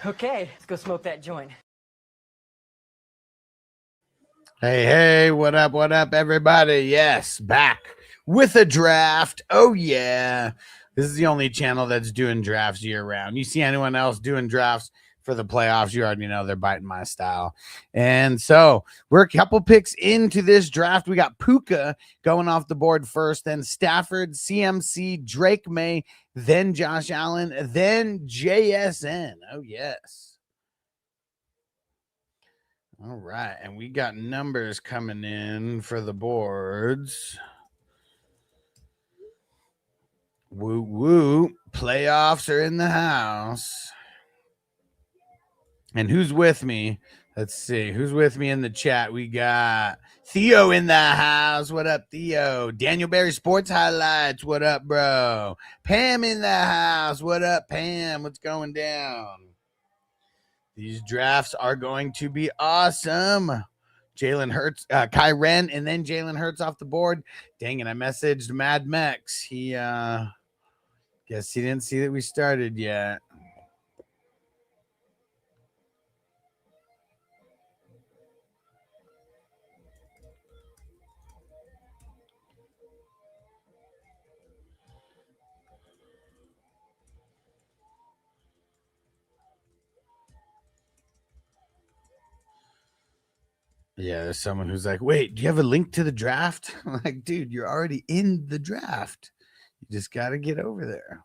Okay, let's go smoke that joint. Hey, what up, everybody? Yes, back with a draft. Oh, yeah. This is the only channel that's doing drafts year round. You see anyone else doing drafts for the playoffs, you already know they're biting my style. And so we're a couple picks into this draft. We got Puka going off the board first, then Stafford, CMC, Drake May, then Josh Allen, then JSN. Oh, yes. All right, and we got numbers coming in for the boards. Woo woo. Playoffs are in the house. And who's with me? Let's see. Who's with me in the chat? We got Theo in the house. What up, Theo? Daniel Berry Sports Highlights. What up, bro? Pam in the house. What up, Pam? What's going down? These drafts are going to be awesome. Jalen Hurts, Kai Ren, and then Jalen Hurts off the board. Dang it, I messaged Mad Mex. He guess he didn't see that we started yet. Yeah, there's someone who's like, wait, do you have a link to the draft? I'm like, dude, you're already in the draft. You just got to get over there.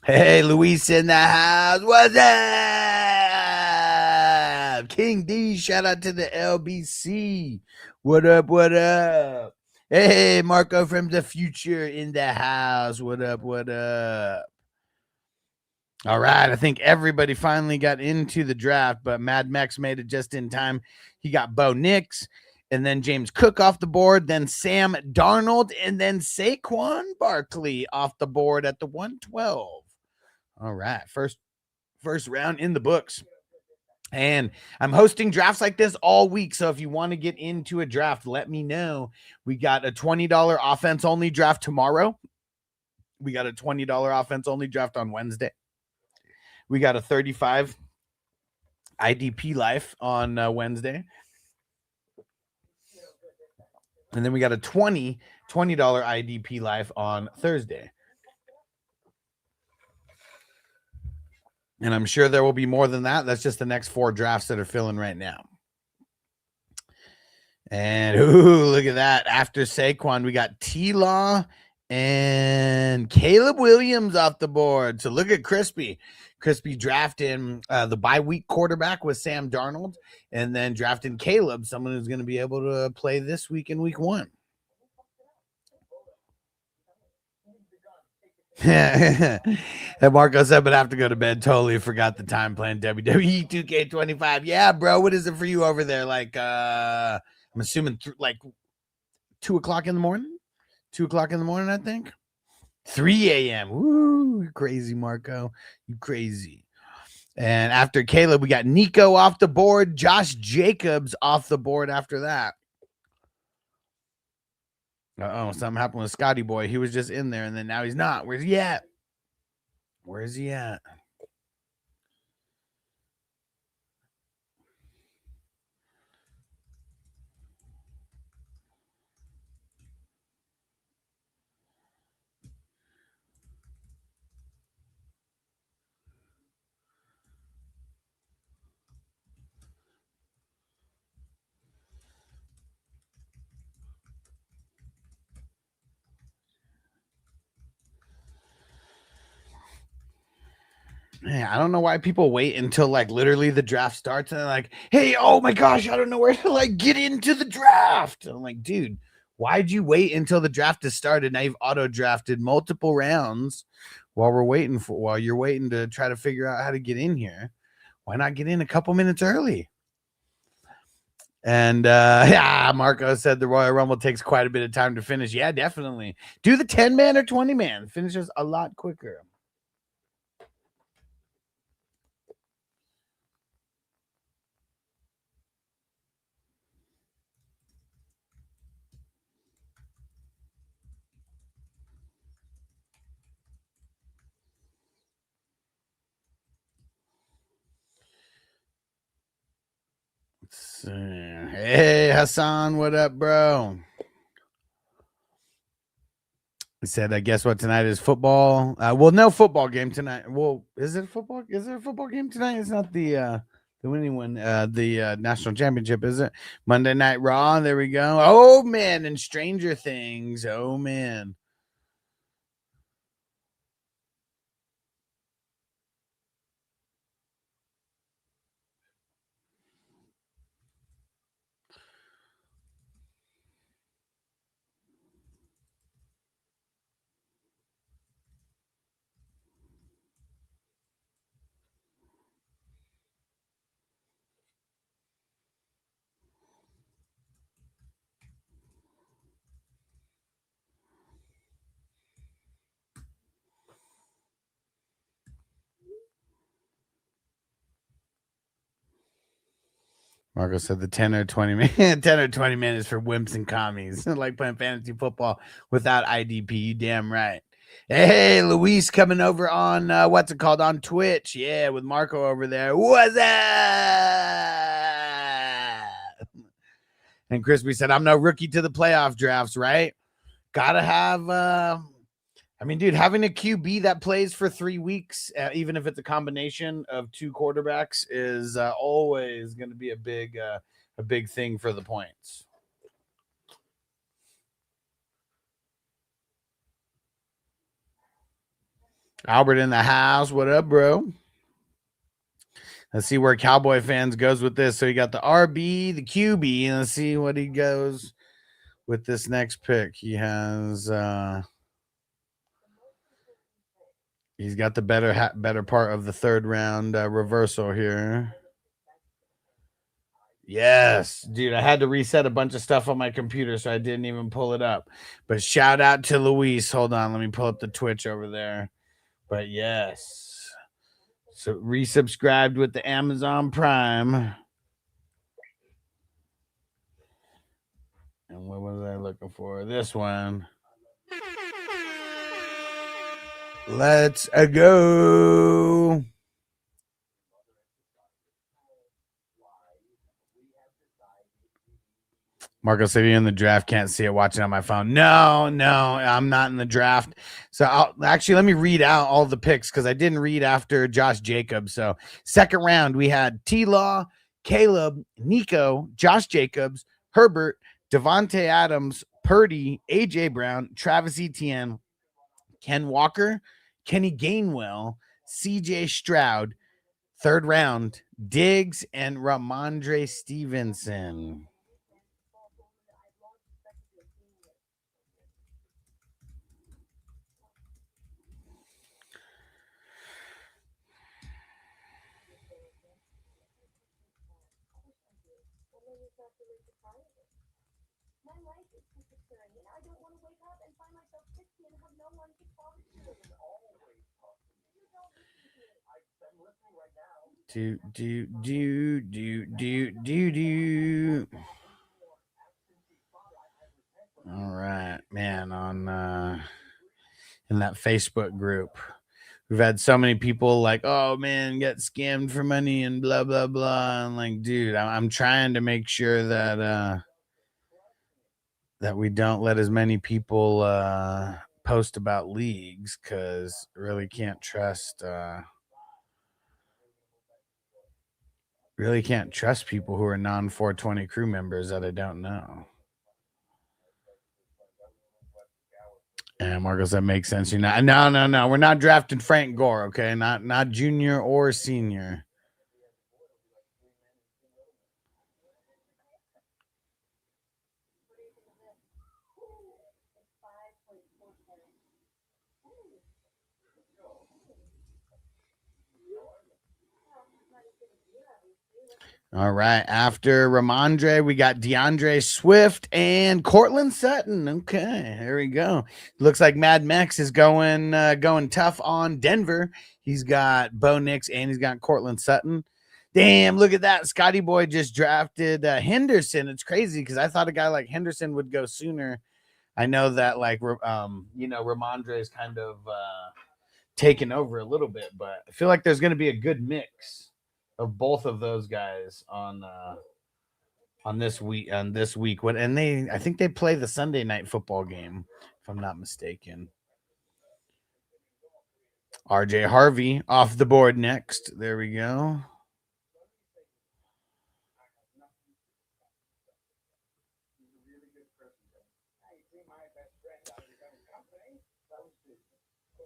Hey, Luis in the house. What's up? King D, shout out to the LBC. What up? What up? Hey, Marco from the future in the house. What up? What up? All right, I think everybody finally got into the draft, but Mad Mex made it just in time. He got Bo Nix, and then James Cook off the board, then Sam Darnold, and then Saquon Barkley off the board at the 112. All right, first round in the books. And I'm hosting drafts like this all week. So if you want to get into a draft, let me know. We got a $20 offense only draft tomorrow. We got a $20 offense only draft on Wednesday. We got a 35 IDP life on Wednesday. And then we got a $20 IDP life on Thursday. And I'm sure there will be more than that. That's just the next 4 drafts that are filling right now. And ooh, look at that. After Saquon, we got T-Law and Caleb Williams off the board. So look at Crispy. Crispy drafting the bye week quarterback with Sam Darnold, and then drafting Caleb, someone who's going to be able to play this week in week 1. And Marco said, but I have to go to bed. Totally forgot the time playing WWE 2K25. Yeah, bro. What is it for you over there? Like, I'm assuming like 2 o'clock in the morning. 2 o'clock in the morning, I think. 3 a.m. Woo, crazy, Marco. You crazy. And after Caleb, we got Nico off the board. Josh Jacobs off the board after that. Uh-oh, something happened with Scotty Boy. He was just in there, and then now he's not. Where's he at? Where's he at? Man, I don't know why people wait until like literally the draft starts and they're like, hey, oh my gosh, I don't know where to like get into the draft. And I'm like, dude, why'd you wait until the draft has started? Now you've auto drafted multiple rounds while you're waiting to try to figure out how to get in here. Why not get in a couple minutes early? And yeah, Marco said the Royal Rumble takes quite a bit of time to finish. Yeah, definitely. Do the 10-man or 20-man. Finishes a lot quicker. Hey, Hassan, what up, bro? He said, guess what tonight is football. Well, no football game tonight. Well, is it football? Is there a football game tonight? It's not the winning one, the national championship, is it? Monday Night Raw. There we go. Oh man, and Stranger Things. Oh man. Marco said the 10 or 20 minutes, 10 or 20 minutes for wimps and commies, like playing fantasy football without IDP. You damn right. Hey, Luis coming over on what's it called on Twitch? Yeah, with Marco over there. What's up? And Crispy said, "I'm no rookie to the playoff drafts, right? Gotta have I mean, dude, having a QB that plays for 3 weeks, even if it's a combination of two quarterbacks, is always going to be a big thing for the points." Albert in the house. What up, bro? Let's see where Cowboy fans goes with this. So he got the RB, the QB, and let's see what he goes with this next pick. He has he's got the better part of the third round reversal here. Yes, dude, I had to reset a bunch of stuff on my computer, so I didn't even pull it up. But shout out to Luis. Hold on, let me pull up the Twitch over there. But yes, so resubscribed with the Amazon Prime. And what was I looking for? This one. Let's go. Marco said you're in the draft. Can't see it watching on my phone. No, I'm not in the draft. So let me read out all the picks because I didn't read after Josh Jacobs. So second round, we had T-Law, Caleb, Nico, Josh Jacobs, Herbert, Devontae Adams, Purdy, A.J. Brown, Travis Etienne, Ken Walker, Kenny Gainwell, C.J. Stroud. Third round, Diggs and Ramondre Stevenson. Do. All right, man. On in that Facebook group, we've had so many people like, "Oh man, get scammed for money and blah blah blah." And like, dude, I'm trying to make sure that that we don't let as many people post about leagues because really can't trust people who are non 420 crew members that I don't know. And Marcos, that makes sense. You're not. No. We're not drafting Frank Gore. Okay, not junior or senior. All right. After Ramondre, we got DeAndre Swift and Cortland Sutton. Okay, here we go. Looks like Mad Max is going tough on Denver. He's got Bo Nix and he's got Cortland Sutton. Damn, look at that. Scotty Boy just drafted Henderson. It's crazy because I thought a guy like Henderson would go sooner. I know that Ramondre is kind of taken over a little bit, but I feel like there's going to be a good mix of both of those guys on on this week. What and I think they play the Sunday night football game, if I'm not mistaken. RJ Harvey off the board next. There we go.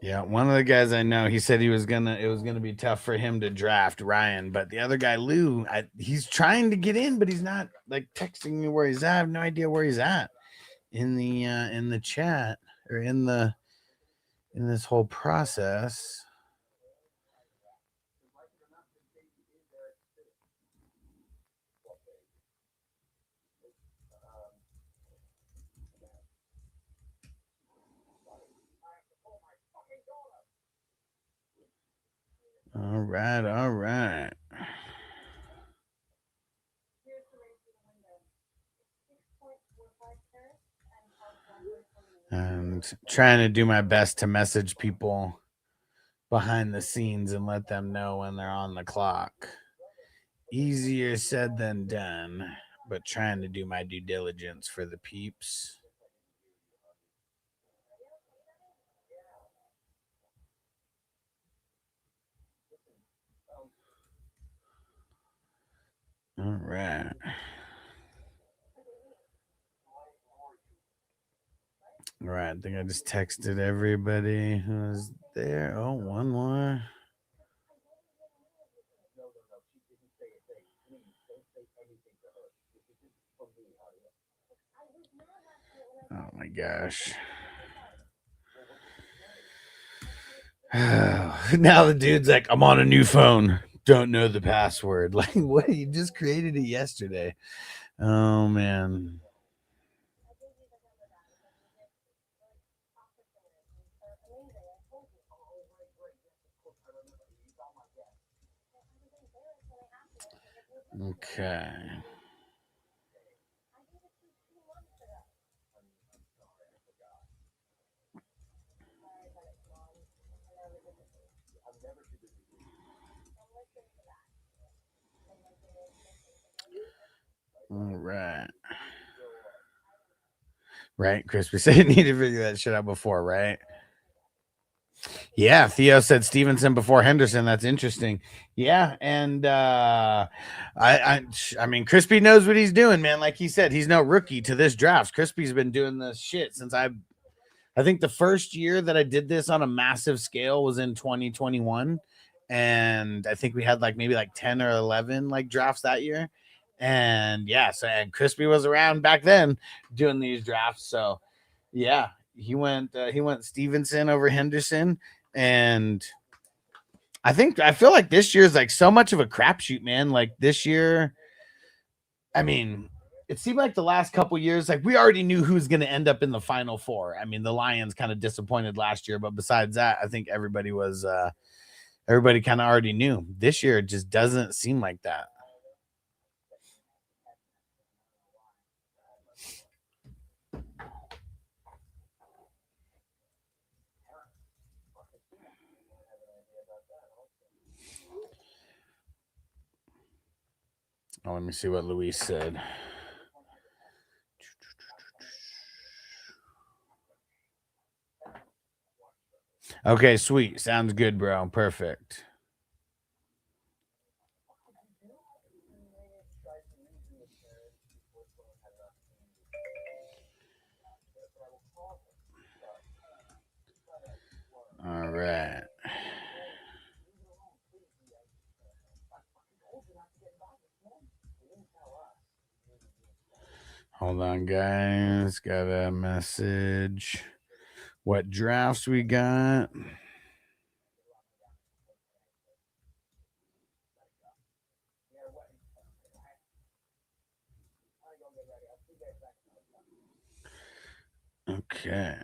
Yeah, one of the guys I know, he said it was gonna be tough for him to draft Ryan, but the other guy, Lou, he's trying to get in, but he's not like texting me where he's at. I have no idea where he's at in the chat or in this whole process. All right. And trying to do my best to message people behind the scenes and let them know when they're on the clock. Easier said than done, but trying to do my due diligence for the peeps. All right. All right. I think I just texted everybody who's there. Oh, one more. Oh my gosh. Now the dude's like, I'm on a new phone. Don't know the password. Like, what? You just created it yesterday. Oh, man. Okay. All right. Right, Chris. We said you need to figure that shit out before, right? Yeah, Theo said Stevenson before Henderson. That's interesting. Yeah, and I mean, Crispy knows what he's doing, man. Like he said, he's no rookie to this draft. Crispy's been doing this shit since I think the first year that I did this on a massive scale was in 2021, and I think we had like maybe like 10 or 11 like drafts that year. And yeah, so and Crispy was around back then doing these drafts. So yeah, he went Stevenson over Henderson, and I feel like this year's like so much of a crapshoot, man. Like this year, I mean, it seemed like the last couple years, like we already knew who's going to end up in the final four. I mean, the Lions kind of disappointed last year, but besides that, I think everybody kind of already knew. This year, it just doesn't seem like that. Oh, let me see what Luis said. Okay, sweet. Sounds good, bro. Perfect. All right. Hold on, guys. Got a message. What drafts we got? Okay.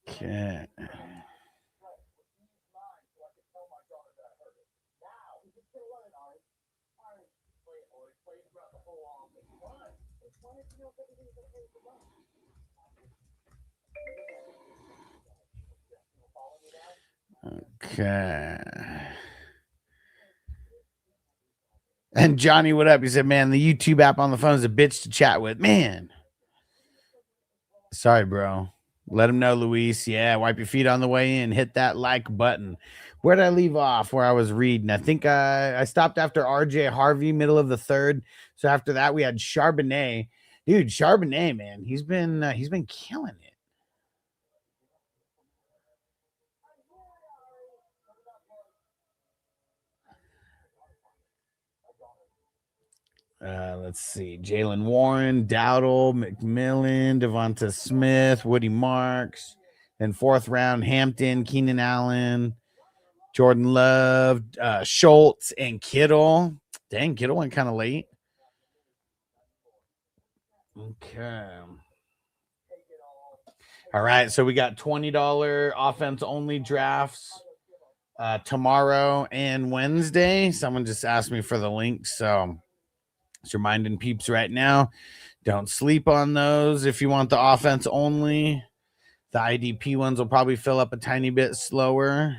Okay. Okay. And Johnny, what up? He said, man, the YouTube app on the phone is a bitch to chat with. Man. Sorry, bro. Let him know, Luis. Yeah, wipe your feet on the way in. Hit that like button. Where did I leave off? Where I was reading. I think I stopped after RJ Harvey, middle of the third. So after that, we had Charbonnet. Dude, Charbonnet, man, he's been killing it. Let's see. Jalen Warren, Dowdle, McMillan, Devonta Smith, Woody Marks, and fourth round, Hampton, Keenan Allen, Jordan Love, Schultz, and Kittle. Dang, Kittle went kind of late. Okay. All right, so we got $20 offense only drafts tomorrow and Wednesday. Someone just asked me for the link, so just reminding peeps right now, don't sleep on those. If you want the offense only, the IDP ones will probably fill up a tiny bit slower.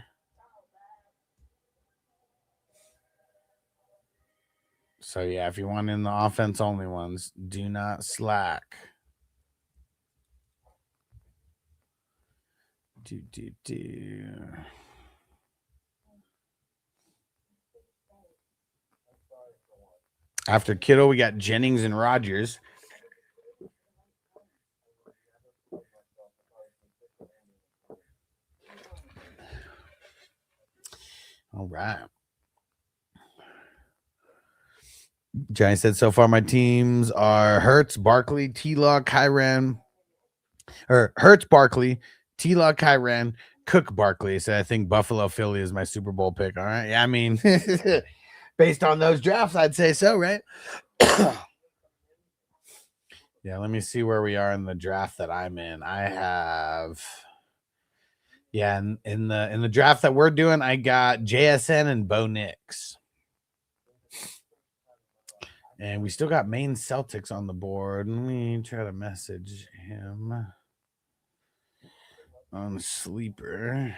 So yeah, if you want in the offense only ones, do not slack. After Kittle, we got Jennings and Rodgers. All right. Johnny said, so far my teams are Hurts, Barkley, T-Law, Kyren, or Hurts, Barkley, T-Law, Kyren, Cook, Barkley. So I think Buffalo, Philly is my Super Bowl pick. All right. Yeah, I mean, based on those drafts, I'd say so, right? Yeah, let me see where we are in the draft that I'm in. I have, yeah, in the draft that we're doing, I got JSN and Bo Nix. And we still got Maine Celtics on the board. Let me try to message him on Sleeper.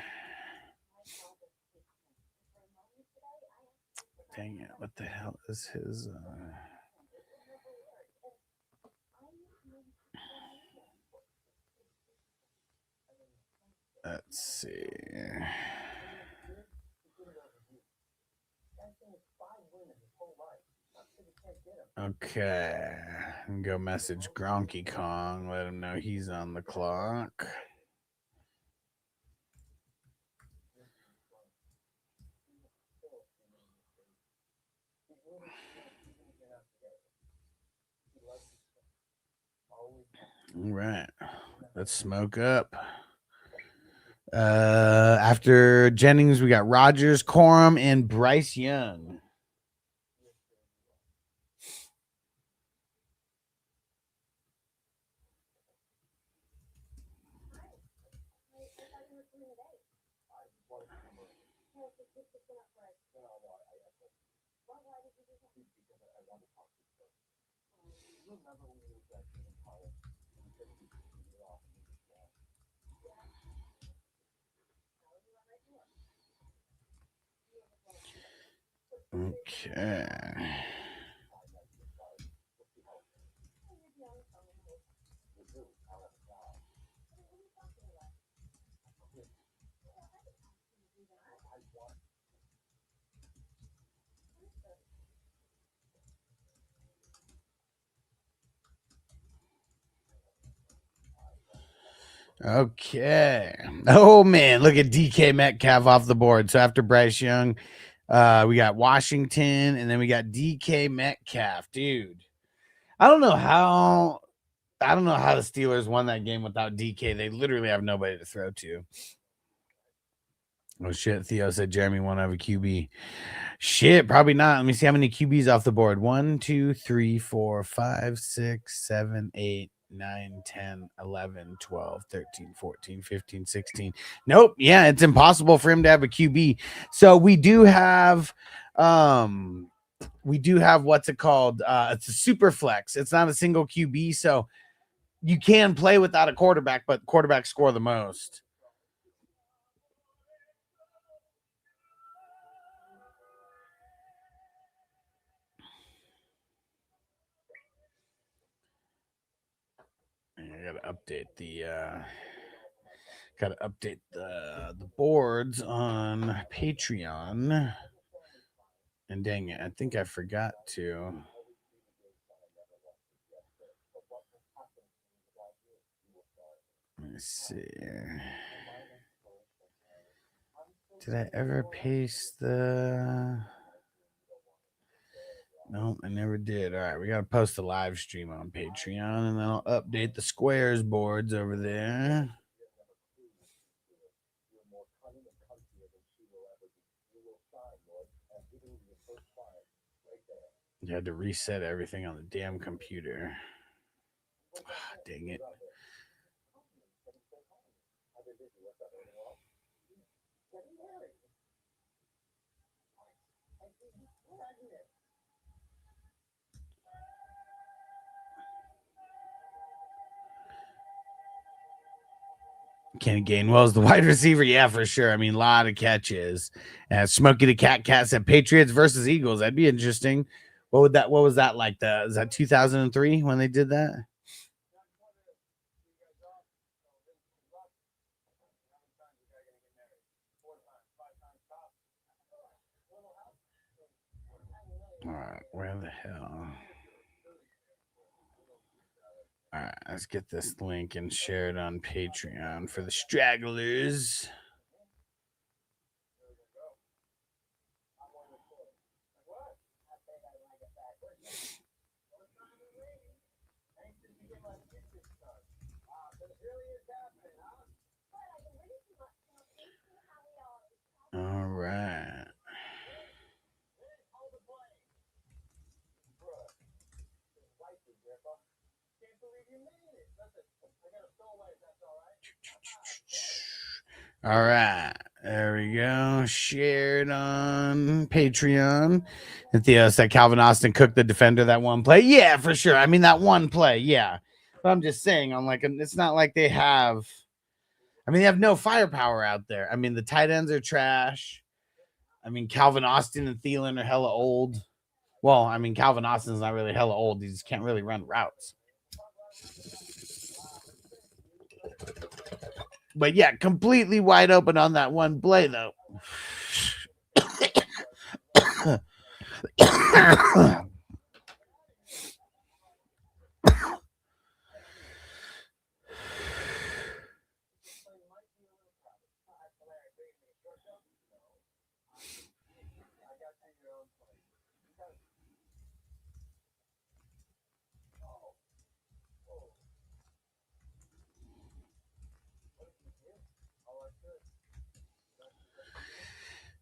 Dang it. What the hell is his... Let's see. Okay. And go message Gronky Kong. Let him know he's on the clock. All right. Let's smoke up. After Jennings, we got Rodgers, Corum, and Bryce Young. Okay. Okay. Oh man, look at DK Metcalf off the board. So after Bryce Young, we got Washington, and then we got DK Metcalf, dude. I don't know how the Steelers won that game without DK. They literally have nobody to throw to. Oh shit, Theo said Jeremy won't have a QB. Shit, probably not. Let me see how many QBs off the board. 1, 2, 3, 4, 5, 6, 7, 8, 9, 10, 11, 12, 13, 14, 15, 16. Nope. Yeah, it's impossible for him to have a QB. So we do have what's it called? It's a super flex. It's not a single QB, so you can play without a quarterback, but quarterbacks score the most. I gotta update the boards on Patreon. And dang it, I think I forgot to. Let me see. Did I ever paste the? No, I never did. All right, we gotta post a live stream on Patreon, and then I'll update the squares boards over there. You had to reset everything on the damn computer. Dang it. Kenny Gainwell's the wide receiver. Yeah, for sure. I mean, a lot of catches. Smokey the Cat said Patriots versus Eagles. That'd be interesting. What was that like? Is that 2003 when they did that? All right, where the hell? All right, let's get this link and share it on Patreon for the stragglers. All right. All right. There we go. Shared on Patreon. And Theo said Calvin Austin cooked the defender that one play. Yeah, for sure. I mean, that one play. Yeah. But I'm just saying, it's not like they have. I mean, they have no firepower out there. I mean, the tight ends are trash. I mean, Calvin Austin and Thielen are hella old. Well, I mean, Calvin Austin's not really hella old. He just can't really run routes. But yeah, completely wide open on that one play, though.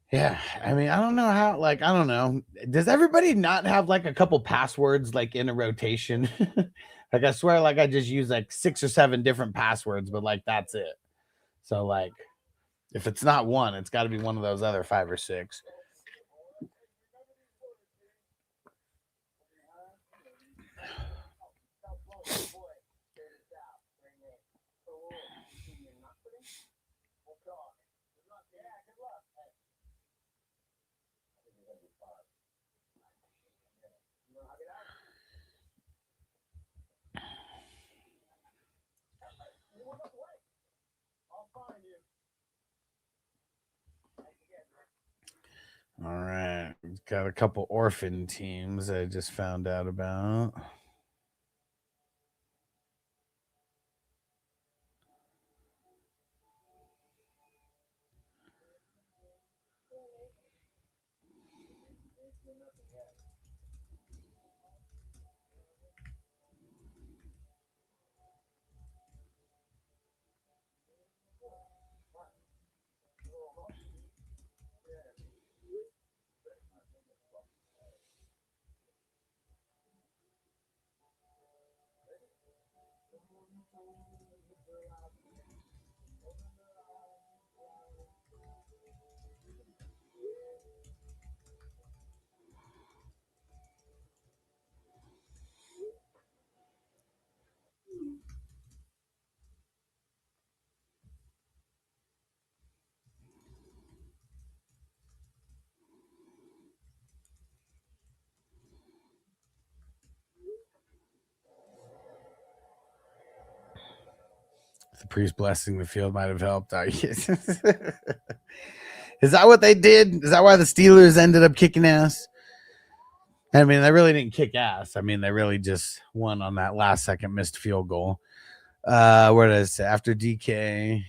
Yeah, I mean, I don't know how. I don't know. Does everybody not have like a couple passwords like in a rotation? Like, I swear, like I just use like 6 or 7 different passwords, but like that's it. So like, if it's not one, it's got to be one of those other 5 or 6. All right, we've got a couple orphan teams I just found out about. The priest blessing the field might have helped. Is that what they did? Is that why the Steelers ended up kicking ass? I mean, they really didn't kick ass. I mean, they really just won on that last second missed field goal. Where did I say? After DK.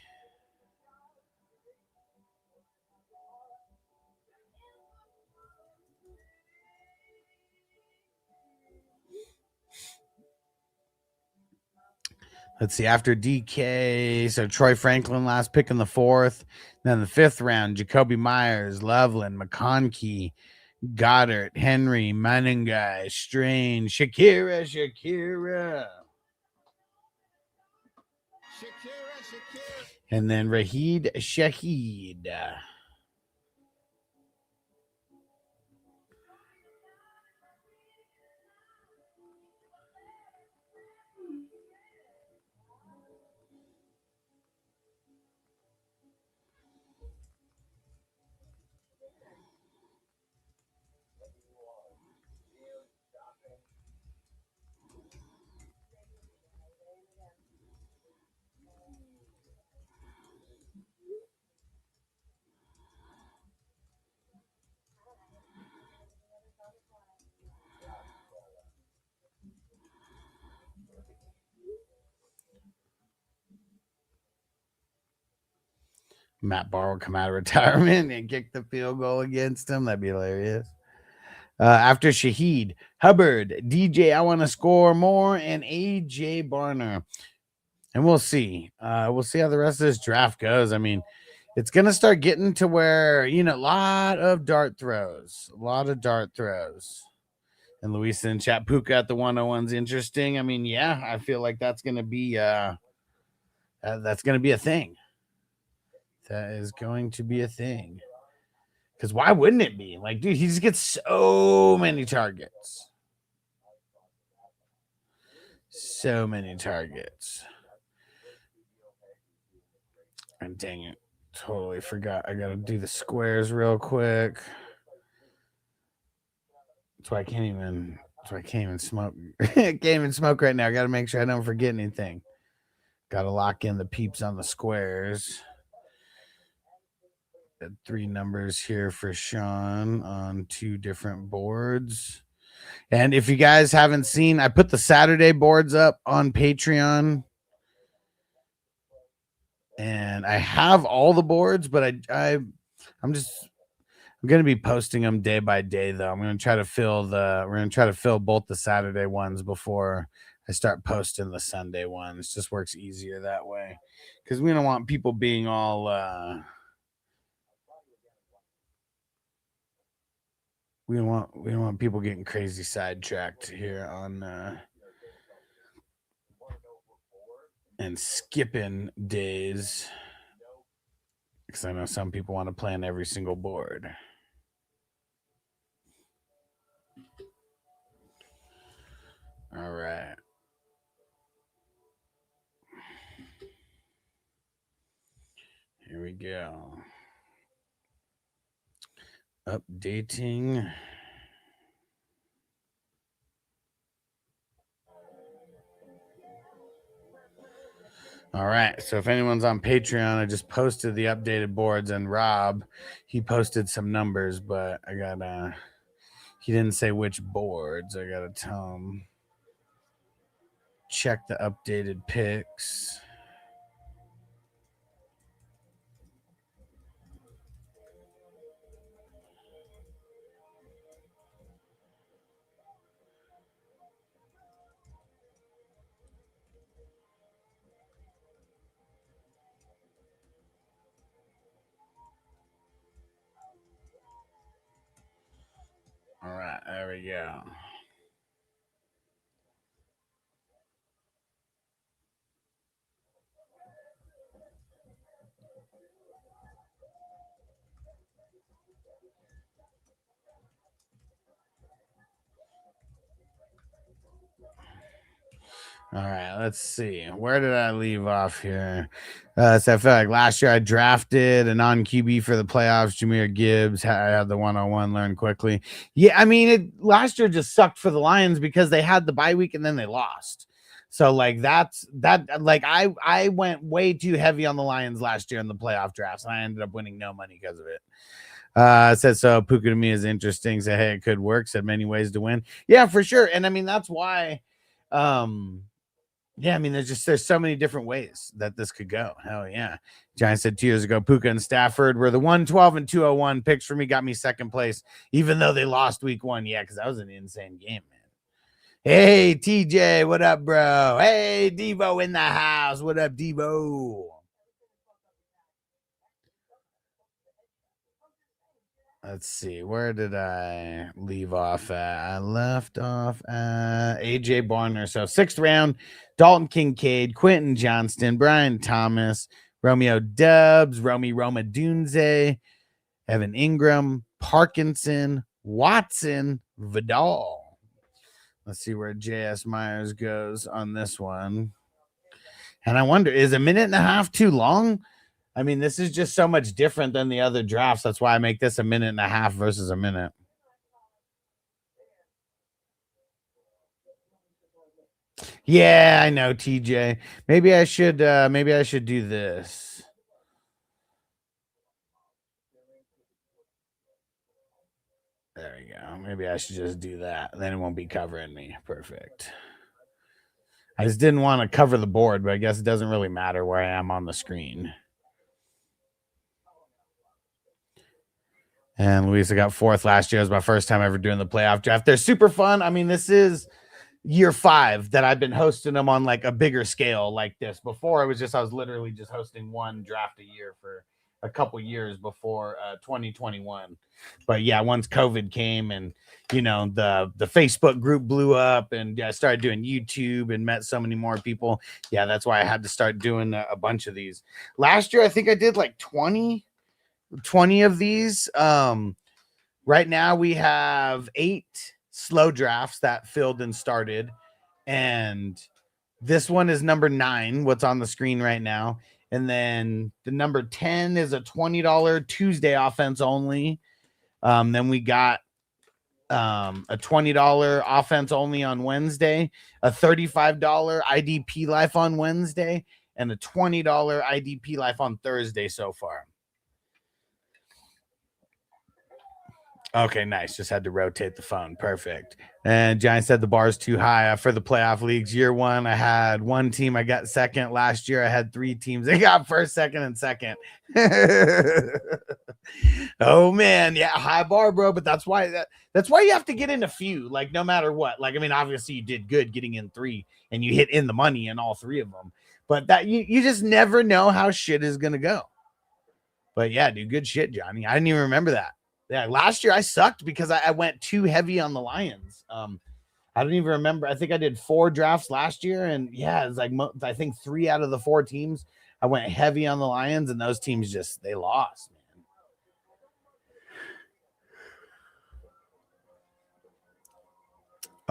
Let's see. After DK, so Troy Franklin last pick in the fourth. Then the fifth round, Jacoby Myers, Loveland, McConkey, Goddard, Henry, Manningai, Strange, Shakira. And then Raheed Shaheed. Matt Barr will come out of retirement and kick the field goal against him. That'd be hilarious. After Shaheed, Hubbard, DJ, I want to score more, and AJ Barner. And we'll see. We'll see how the rest of this draft goes. I mean, it's going to start getting to where, a lot of dart throws. And Luis in chat, Puka at the 101's interesting. I mean, yeah, I feel like that's going to be a thing. That is going to be a thing. Because why wouldn't it be? Like, dude, he just gets so many targets. And dang it. Totally forgot. I got to do the squares real quick. That's why I can't even smoke. I can't even smoke right now. I got to make sure I don't forget anything. Got to lock in the peeps on the squares. Got 3 numbers here for Sean on 2 different boards. And if you guys haven't seen, I put the Saturday boards up on Patreon. And I have all the boards, but I'm going to be posting them day by day though. We're going to try to fill both the Saturday ones before I start posting the Sunday ones. Just works easier that way. Cuz we don't want people being all we don't want people getting crazy sidetracked here on and skipping days. Because I know some people want to plan every single board. All right. Here we go. Updating. All right. So if anyone's on Patreon, I just posted the updated boards, and Rob, he posted some numbers, but he didn't say which boards. I gotta tell him. Check the updated picks. All right, there we go. All right, let's see. Where did I leave off here? So I feel like last year I drafted a non QB for the playoffs. Jahmyr Gibbs. I had the 101 learn quickly. Yeah, I mean, last year just sucked for the Lions because they had the bye week and then they lost. So like that's that. Like I went way too heavy on the Lions last year in the playoff drafts, and I ended up winning no money because of it. Said so. Puka to me is interesting. Said hey, it could work. Said many ways to win. Yeah, for sure. And I mean that's why. Yeah, I mean, there's so many different ways that this could go. Hell yeah. Giants said 2 years ago, Puka and Stafford were the 112 and 201 picks for me, got me second place, even though they lost week 1. Yeah, because that was an insane game, man. Hey, TJ, what up, bro? Hey, Devo in the house. What up, Devo? Let's see. Where did I leave off at? I left off at AJ Barner. So 6th round, Dalton Kincaid, Quentin Johnston, Brian Thomas, Romeo Dubs, Roma Dunze, Evan Ingram, Parkinson, Watson, Vidal. Let's see where JS Myers goes on this one. And I wonder, is a minute and a half too long? I mean, this is just so much different than the other drafts. That's why I make this a minute and a half versus a minute. Yeah, I know, TJ. Maybe I should do this. There we go. Maybe I should just do that. Then it won't be covering me. Perfect. I just didn't want to cover the board, but I guess it doesn't really matter where I am on the screen. And Luisa got 4th last year. It was my first time ever doing the playoff draft. They're super fun. I mean, this is year 5 that I've been hosting them on like a bigger scale like this. Before I was literally just hosting one draft a year for a couple years before 2021. But yeah, once COVID came and you know the Facebook group blew up and I started doing YouTube and met so many more people. Yeah, that's why I had to start doing a bunch of these. Last year I think I did like 20 of these. Right now we have 8 slow drafts that filled and started, and this one is number 9, what's on the screen right now. And then the number 10 is a $20 Tuesday offense only. Then we got a $20 offense only on Wednesday, a $35 IDP life on Wednesday, and a $20 IDP life on Thursday so far. Okay, nice. Just had to rotate the phone. Perfect. And Giants said the bar's too high for the playoff leagues. Year 1, I had 1 team. I got second. Last year, I had 3 teams. They got first, second, and second. Oh man, yeah, high bar, bro. But that's why you have to get in a few. Like no matter what. Like I mean, obviously you did good getting in 3, and you hit in the money in all 3 of them. But that you just never know how shit is gonna go. But yeah, dude, good shit, Johnny. I didn't even remember that. Yeah, last year I sucked because I went too heavy on the Lions. I don't even remember. I think I did 4 drafts last year, and yeah, it's like I think 3 out of the 4 teams I went heavy on the Lions, and those teams they lost, man.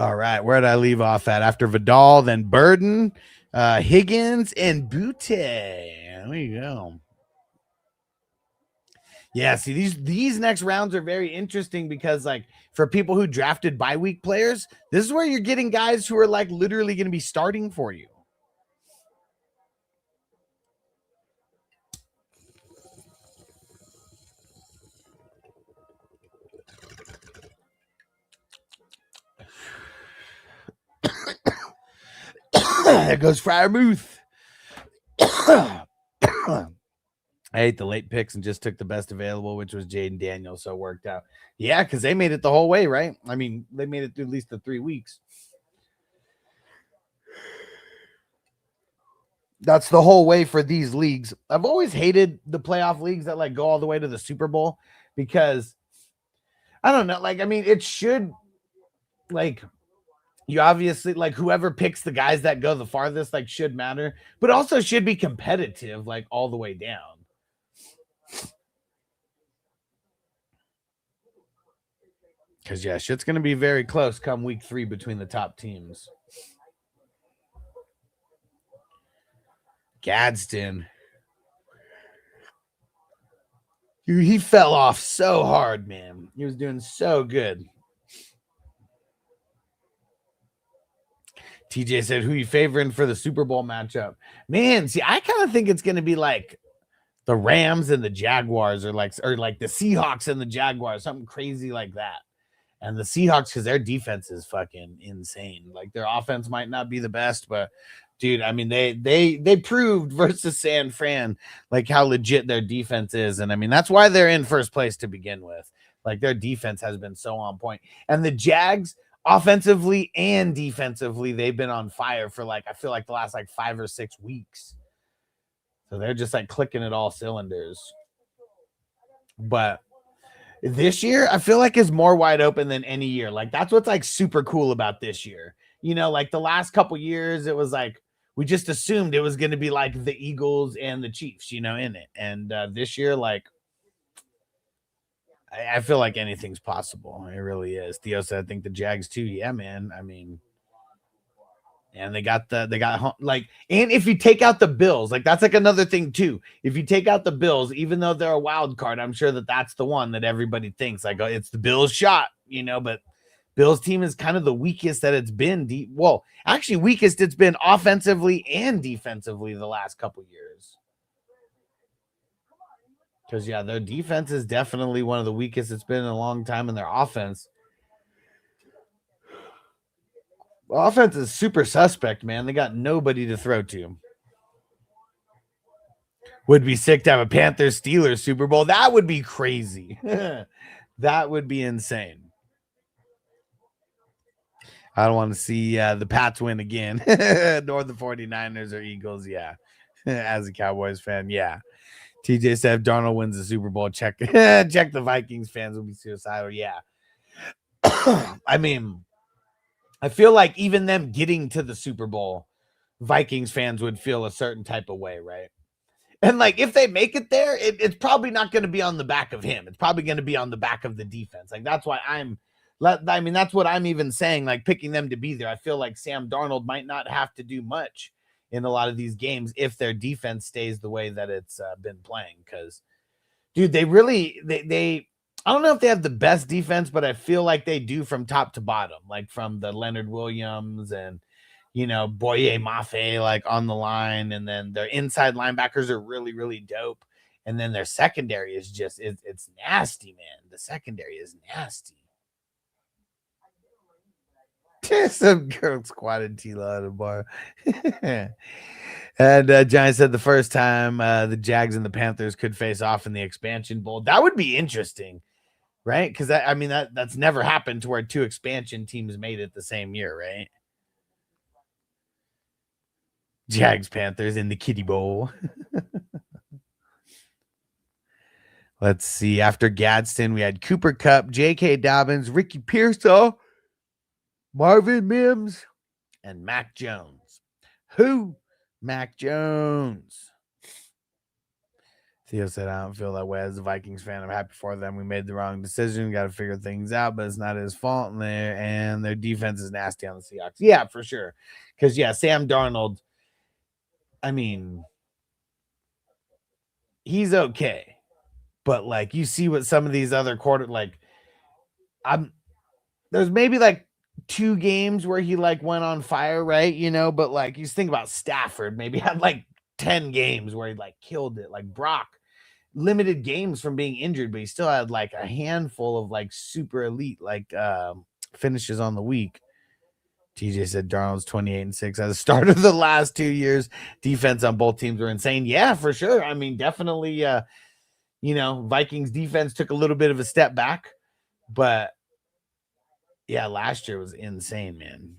All right, where did I leave off at? After Vidal, then Burden, Higgins, and Butte. There you go. Yeah, see these next rounds are very interesting because like for people who drafted bye week players, this is where you're getting guys who are like literally going to be starting for you. There goes Fryermuth. I ate the late picks and just took the best available, which was Jaden Daniels, so it worked out. Yeah, because they made it the whole way, right? I mean, they made it through at least the 3 weeks. That's the whole way for these leagues. I've always hated the playoff leagues that like go all the way to the Super Bowl because I don't know. Like, I mean, it should like you obviously like whoever picks the guys that go the farthest like should matter, but also should be competitive like all the way down. Because yeah, shit's gonna be very close come week 3 between the top teams. Gadsden. Dude, he fell off so hard, man. He was doing so good. TJ said, who you favoring for the Super Bowl matchup? Man, see, I kind of think it's going to be like the Rams and the Jaguars, or like the Seahawks and the Jaguars, something crazy like that. And the Seahawks, because their defense is fucking insane. Like their offense might not be the best, but dude, I mean, they proved versus San Fran like how legit their defense is. And I mean, that's why they're in first place to begin with. Like their defense has been so on point. And the Jags, offensively and defensively, they've been on fire for like, I feel like the last like 5 or 6 weeks. So they're just like clicking at all cylinders. But this year, I feel like is more wide open than any year. Like that's what's like super cool about this year. You know, like the last couple years, it was like we just assumed it was going to be like the Eagles and the Chiefs, you know, in it. And this year, like I feel like anything's possible. It really is. Theo said, I think the Jags too. Yeah, man. I mean, and they got like, and if you take out the Bills, like that's like another thing too. If you take out the Bills, even though they're a wild card, I'm sure that that's the one that everybody thinks like, oh, it's the Bills shot, you know, but Bills team is kind of the weakest that it's been. Well, actually weakest it's been offensively and defensively the last couple years. Because yeah, their defense is definitely one of the weakest it's been in a long time, and their offense is super suspect, man. They got nobody to throw to. Would be sick to have a Panthers Steelers Super Bowl. That would be crazy. That would be insane. I don't want to see the Pats win again, nor the 49ers or Eagles. Yeah. As a Cowboys fan, yeah. TJ said if Darnold wins the Super Bowl, check the Vikings fans will be suicidal. Yeah. I mean, I feel like even them getting to the Super Bowl, Vikings fans would feel a certain type of way, right? And like if they make it there, it's probably not going to be on the back of him. It's probably going to be on the back of the defense. Like that's why that's what I'm even saying, like picking them to be there. I feel like Sam Darnold might not have to do much in a lot of these games if their defense stays the way that it's been playing. Because, dude, they I don't know if they have the best defense, but I feel like they do from top to bottom, like from the Leonard Williams and, you know, Boye Mafe like on the line. And then their inside linebackers are really, really dope. And then their secondary is just, it's nasty, man. The secondary is nasty. Some girl squatted Tila at a bar. And Giant said the first time the Jags and the Panthers could face off in the expansion bowl. That would be interesting, right? Because I mean that's never happened to where 2 expansion teams made it the same year, right? Jags Panthers in the Kiddie Bowl. Let's see. After Gadsden, we had Cooper Kupp, J.K. Dobbins, Ricky Pearsall, Marvin Mims, and Mac Jones. Who? Mac Jones. Theo said, I don't feel that way as a Vikings fan. I'm happy for them. We made the wrong decision. Got to figure things out, but it's not his fault. And their defense is nasty on the Seahawks. Yeah, for sure. Because, yeah, Sam Darnold, I mean, he's okay. But, like, you see what some of these other there's maybe, like, 2 games where he, like, went on fire, right? You know, but, like, you just think about Stafford. Maybe had, like, 10 games where he, like, killed it. Like, Brock, limited games from being injured, but he still had, like, a handful of, like, super elite, like, finishes on the week. TJ said Darnold's 28-6 at the start of the last 2 years. Defense on both teams were insane. Yeah, for sure. I mean, definitely, you know, Vikings defense took a little bit of a step back, but yeah, last year was insane, man.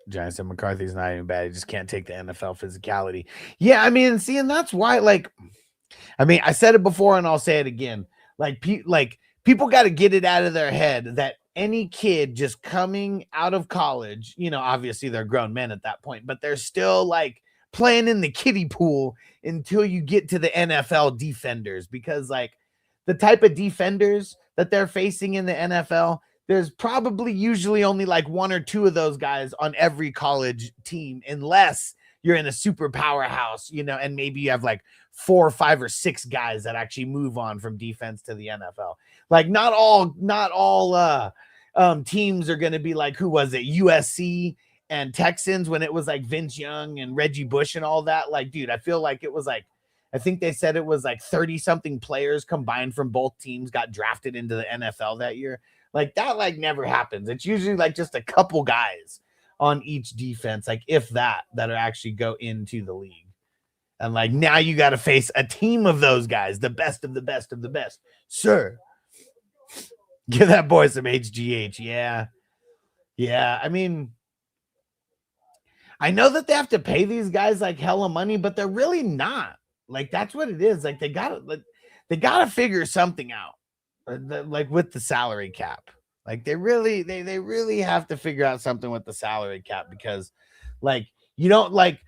Giants said McCarthy's not even bad. He just can't take the NFL physicality. Yeah, I mean, see, and that's why, like, I mean, I said it before and I'll say it again. Like people got to get it out of their head that any kid just coming out of college, you know, obviously they're grown men at that point, but they're still like playing in the kiddie pool until you get to the NFL defenders, because like the type of defenders that they're facing in the NFL, there's probably usually only like 1 or 2 of those guys on every college team, unless you're in a super powerhouse, you know, and maybe you have like 4 or 5 or 6 guys that actually move on from defense to the NFL. Like not all teams are going to be like, who was it? USC and Texans when it was like Vince Young and Reggie Bush and all that. Like, dude, I feel like it was like, I think they said it was like 30 something players combined from both teams got drafted into the NFL that year. Like that, like never happens. It's usually like just a couple guys on each defense, like if that are actually go into the league. And like now you got to face a team of those guys, the best of the best of the best. Sir, give that boy some HGH. Yeah. Yeah. I mean, I know that they have to pay these guys like hella money, but they're really not. Like that's what it is. Like they gotta figure something out. Like with the salary cap. Like they really have to figure out something with the salary cap, because like you don't like,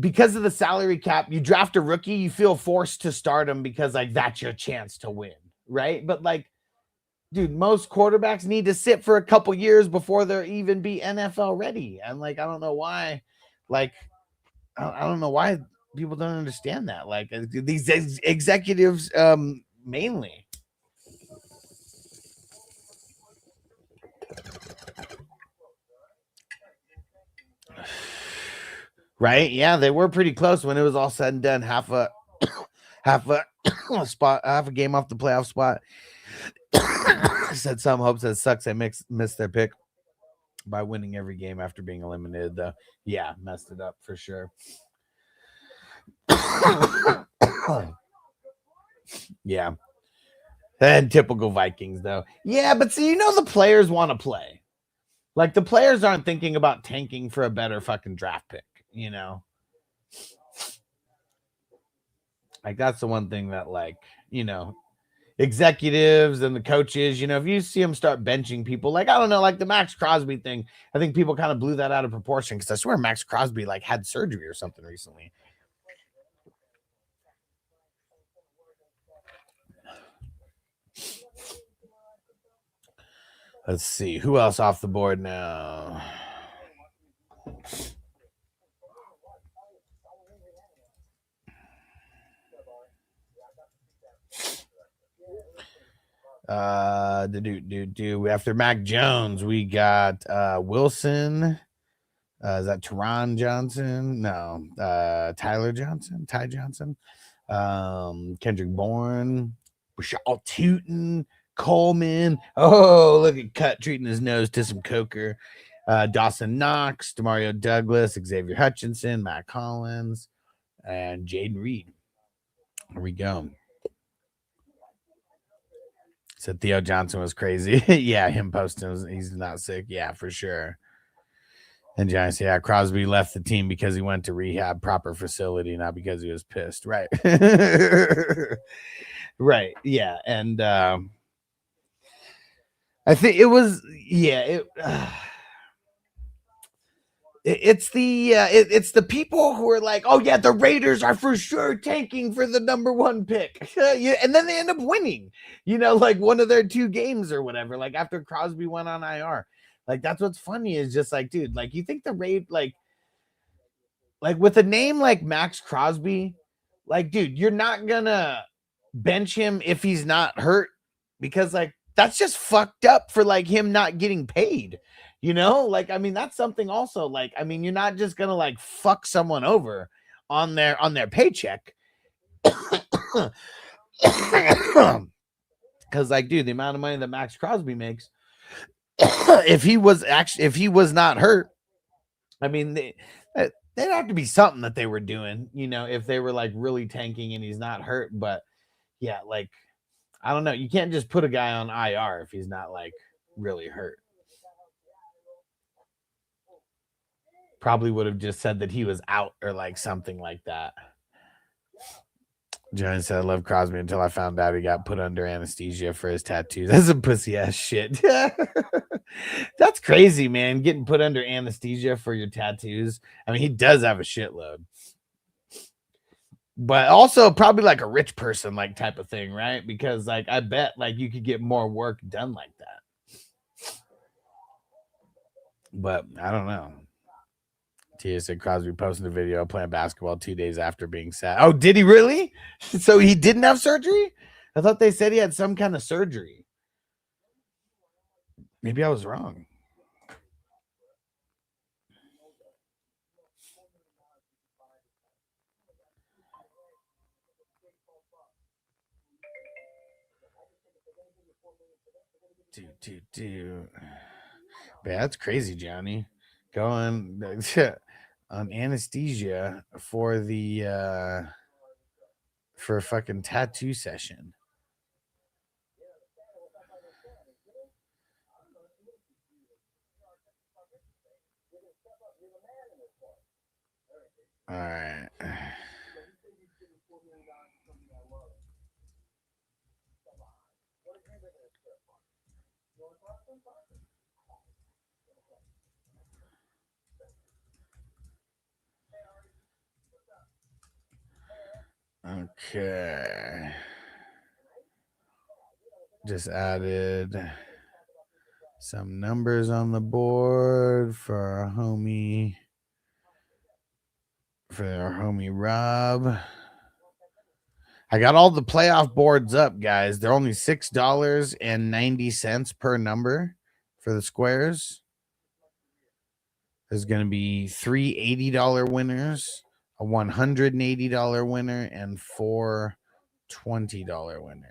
because of the salary cap, you draft a rookie, you feel forced to start him because like that's your chance to win, right? But like, dude, most quarterbacks need to sit for a couple years before they're even be NFL ready. And like, I don't know why, like, I don't know why people don't understand that. Like these executives, mainly. Right? Yeah, they were pretty close when it was all said and done. Half a spot, half a game off the playoff spot. Said some hopes that sucks they missed their pick by winning every game after being eliminated, though. Yeah, messed it up for sure. Yeah. And typical Vikings, though. Yeah, but see, you know the players want to play. Like the players aren't thinking about tanking for a better fucking draft pick, you know? Like that's the one thing that, like, you know, executives and the coaches, you know, if you see them start benching people, like, I don't know, like the Max Crosby thing, I think people kind of blew that out of proportion, because I swear Max Crosby like had surgery or something recently. Let's see who else off the board now. After Mac Jones, we got Wilson. Is that Teron Johnson? No, Ty Johnson, Kendrick Bourne, Rashad Tootin, Coleman. Oh, look at Cut treating his nose to some coker. Dawson Knox, Demario Douglas, Xavier Hutchinson, Matt Collins, and Jaden Reed. Here we go. Said Theo Johnson was crazy. Yeah, him posting, he's not sick. Yeah, for sure. And Giants, yeah, Crosby left the team because he went to rehab, proper facility, not because he was pissed. Right. Right. Yeah. And I think it was, yeah, it's the people who are like, oh yeah, the Raiders are for sure tanking for the number 1 pick. Yeah, and then they end up winning, you know, like one of their 2 games or whatever, like after Crosby went on IR. Like that's what's funny is just like, dude, like you think the Raid, like with a name like Max Crosby, like, dude, you're not gonna bench him if he's not hurt, because like that's just fucked up for like him not getting paid, you know? Like, I mean, that's something also, like, I mean, you're not just gonna like fuck someone over on their paycheck. Because like, dude, the amount of money that Max Crosby makes, if he was not hurt, I mean, there'd have to be something that they were doing, you know, if they were like really tanking and he's not hurt. But yeah, like, I don't know. You can't just put a guy on IR if he's not like really hurt. Probably would have just said that he was out or like something like that. Johnny said, I love Crosby until I found out he got put under anesthesia for his tattoos. That's some pussy ass shit. That's crazy, man. Getting put under anesthesia for your tattoos. I mean, he does have a shitload. But also probably like a rich person, like type of thing, right? Because like I bet like you could get more work done like that. But I don't know. Tia said Crosby posted a video playing basketball 2 days after being sad. Oh, did he really? So he didn't have surgery? I thought they said he had some kind of surgery. Maybe I was wrong. But that's crazy, Johnny. Going on anesthesia for the for a fucking tattoo session. All right. Okay. Just added some numbers on the board for our homie Rob. I got all the playoff boards up, guys. They're only $6.90 per number for the squares. There's going to be 3 $80 winners, a $180 winner, and 4 $20 winners.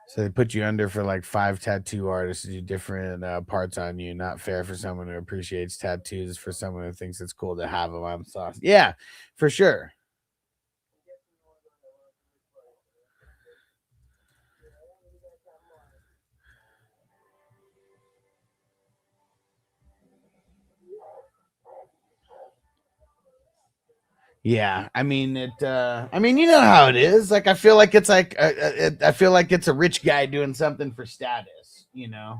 So they put you under for like 5 tattoo artists to do different parts on you. Not fair for someone who appreciates tattoos, for someone who thinks it's cool to have them on sauce. Yeah, for sure. Yeah, I mean it. I mean, you know how it is. Like, I feel like it's like I feel like it's a rich guy doing something for status. You know.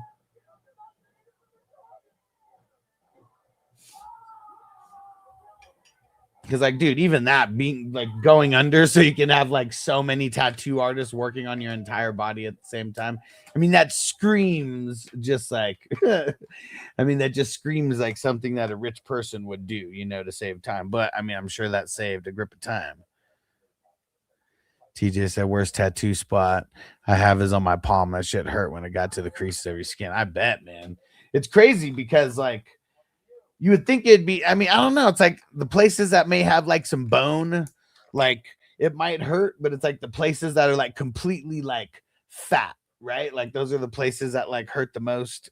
Because, like, dude, even that being like going under so you can have like so many tattoo artists working on your entire body at the same time. I mean, that screams just like, I mean, that just screams like something that a rich person would do, you know, to save time. But I mean, I'm sure that saved a grip of time. TJ said, worst tattoo spot I have is on my palm. That shit hurt when it got to the creases of your skin. I bet, man. It's crazy because, like, you would think it'd be, I mean, I don't know. It's like the places that may have like some bone, like it might hurt, but it's like the places that are like completely like fat, right? Like those are the places that like hurt the most.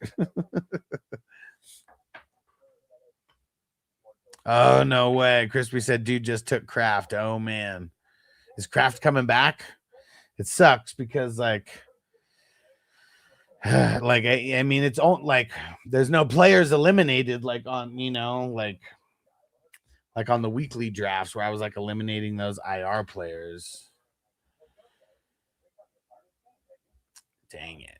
Oh, no way. Crispy said, dude just took Kraft. Oh, man. Is Kraft coming back? It sucks because like I mean, it's all like there's no players eliminated like on, you know, like on the weekly drafts where I was like eliminating those IR players. Dang it.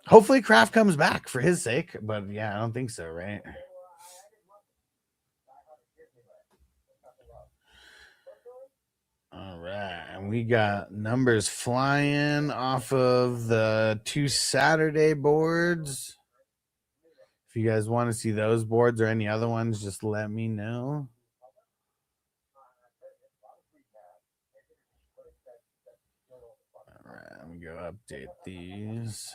Hopefully Kraft comes back for his sake, but yeah, I don't think so, right? All right, and we got numbers flying off of the 2 Saturday boards. If you guys want to see those boards or any other ones, just let me know. All right, let me go update these.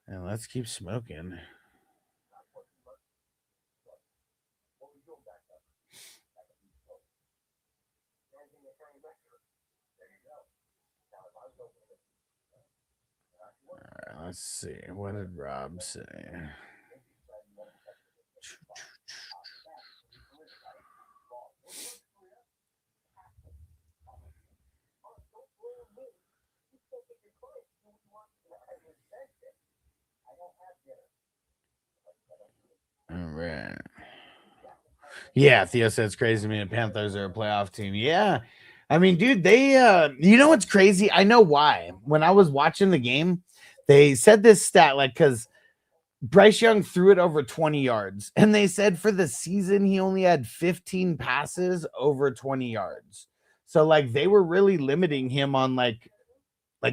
And let's keep smoking. All right, let's see. What did Rob say? All right. Yeah, Theo said it's crazy to me the Panthers are a playoff team. Yeah. I mean, dude, they you know what's crazy? I know why. When I was watching the game, they said this stat, like, because Bryce Young threw it over 20 yards, and they said for the season he only had 15 passes over 20 yards. So like they were really limiting him on like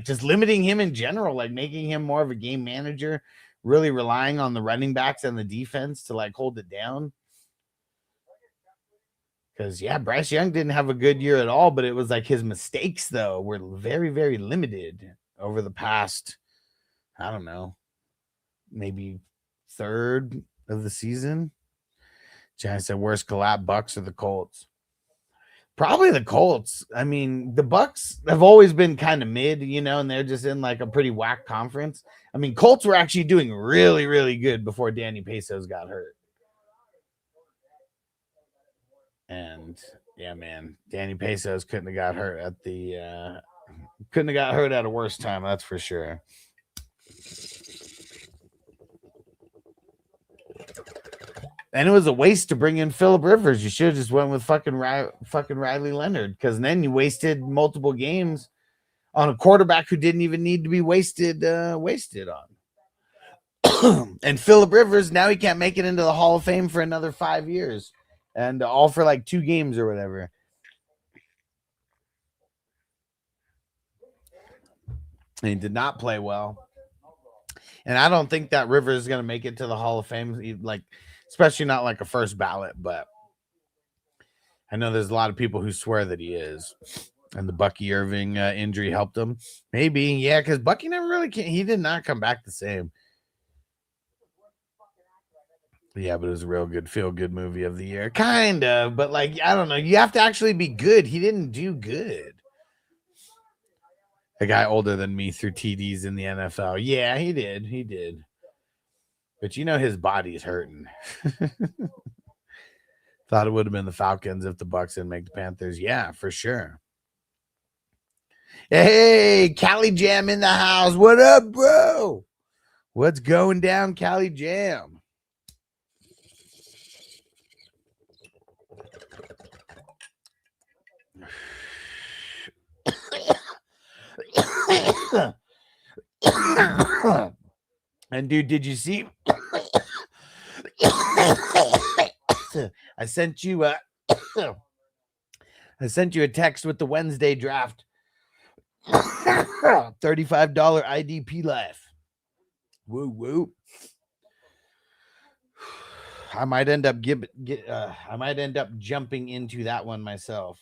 just limiting him in general, like making him more of a game manager, really relying on the running backs and the defense to like hold it down. Because yeah, Bryce Young didn't have a good year at all, but it was like his mistakes though were very, very limited over the past, I don't know, maybe third of the season. Giants said worst collab, Bucks or the Colts? Probably the Colts. I mean, the Bucks have always been kind of mid, you know, and they're just in like a pretty whack conference. I mean, Colts were actually doing really, really good before Danny Pesos got hurt. And yeah, man, Danny Pesos couldn't have got hurt at a worse time, that's for sure. And it was a waste to bring in Phillip Rivers. You should have just went with fucking Riley Leonard, because then you wasted multiple games on a quarterback who didn't even need to be wasted on. And Phillip Rivers, now he can't make it into the Hall of Fame for another 5 years, and all for like 2 games or whatever. And he did not play well. And I don't think that Rivers is going to make it to the Hall of Fame, like especially not like a first ballot, but I know there's a lot of people who swear that he is. And the Bucky Irving injury helped him. Maybe, yeah, because Bucky never really he did not come back the same. Yeah, but it was a real good feel-good movie of the year. Kind of, but like, I don't know. You have to actually be good. He didn't do good. A guy older than me threw TDs in the NFL. Yeah, he did. He did. But you know his body's hurting. Thought it would have been the Falcons if the Bucks didn't make the Panthers. Yeah, for sure. Hey, Cali Jam in the house. What up, bro? What's going down, Cali Jam? And dude, did you see? I sent you a text with the Wednesday draft. $35 IDP life. Woo woo. I might end up jumping into that one myself,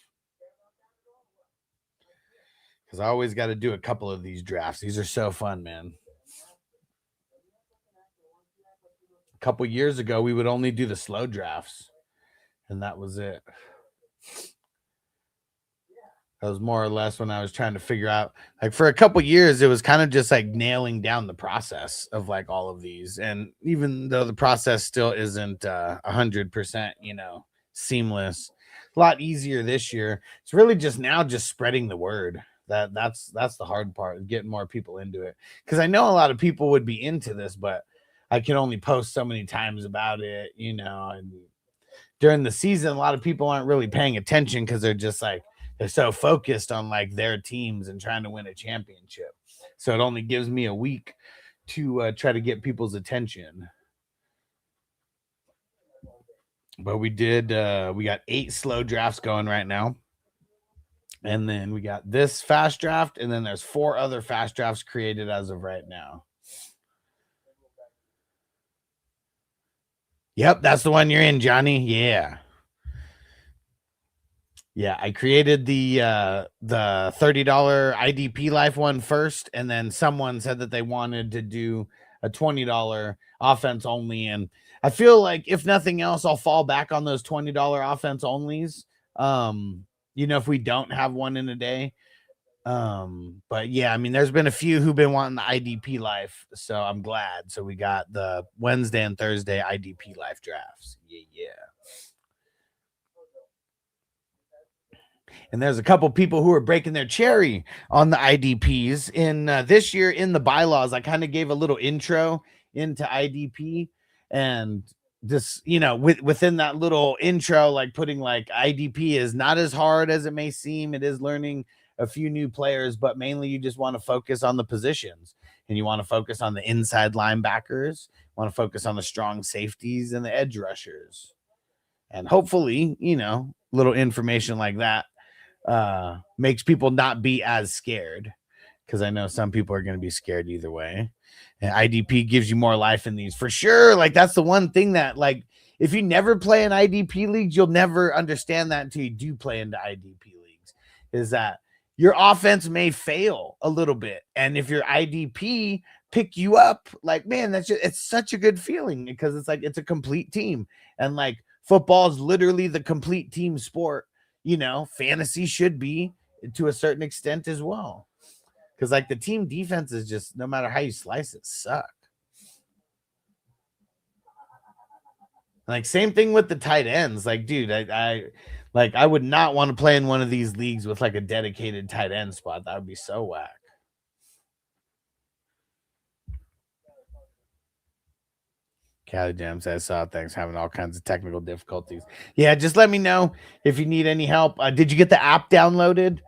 because I always got to do a couple of these drafts. These are so fun, man. A couple years ago, we would only do the slow drafts, and that was it. That was more or less when I was trying to figure out, like, for a couple years, it was kind of just like nailing down the process of like all of these. And even though the process still isn't 100%, you know, seamless, a lot easier this year. It's really just now just spreading the word. That's the hard part, getting more people into it. Because I know a lot of people would be into this, but I can only post so many times about it, you know. And during the season, a lot of people aren't really paying attention because they're just like, they're so focused on like their teams and trying to win a championship. So it only gives me a week to try to get people's attention. But we got 8 slow drafts going right now. And then we got this fast draft, and then there's 4 other fast drafts created as of right now. Yep, that's the one you're in, Johnny. Yeah. Yeah, I created the $30 IDP life one first, and then someone said that they wanted to do a $20 offense only, and I feel like if nothing else, I'll fall back on those $20 offense onlys. You know, if we don't have one in a day. But yeah, I mean, there's been a few who've been wanting the IDP life, so I'm glad. So we got the Wednesday and Thursday IDP life drafts. Yeah. And there's a couple people who are breaking their cherry on the IDPs in this year in the bylaws. I kind of gave a little intro into IDP, and this, you know, within that little intro, like putting like IDP is not as hard as it may seem. It is learning a few new players, but mainly you just want to focus on the positions. and you want to focus on the inside linebackers, want to focus on the strong safeties and the edge rushers. And hopefully, little information like that makes people not be as scared, because I know some people are going to be scared either way. And IDP gives you more life in these for sure. Like, that's the one thing that, like, if you never play in IDP leagues, you'll never understand that until you do play into IDP leagues, is that your offense may fail a little bit. And if your IDP pick you up, like, man, it's such a good feeling, because it's like, it's a complete team. And like, football is literally the complete team sport. Fantasy should be to a certain extent as well. Because like, the team defense is just, no matter how you slice it, suck. Like, same thing with the tight ends. Like, dude, I would not want to play in one of these leagues with like a dedicated tight end spot. That would be so whack. Cali Jam says, thanks, having all kinds of technical difficulties. Yeah, just let me know if you need any help. Did you get the app downloaded?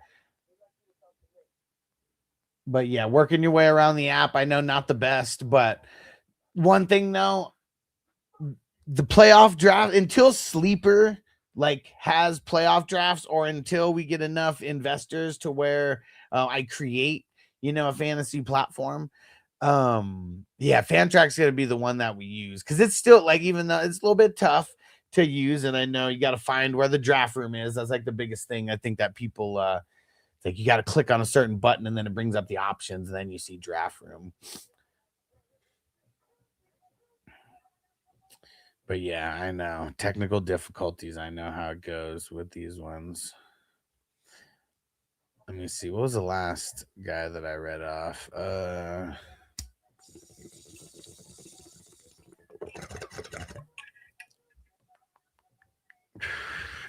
But yeah, working your way around the app. I know not the best, but one thing though, the playoff draft, until Sleeper like has playoff drafts, or until we get enough investors to where I create, a fantasy platform. Fantrack's gonna be the one that we use, because it's still like, even though it's a little bit tough to use, and I know you got to find where the draft room is. That's like the biggest thing I think that people like, you got to click on a certain button and then it brings up the options, and then you see draft room. But yeah, I know technical difficulties. I know how it goes with these ones. Let me see. What was the last guy that I read off?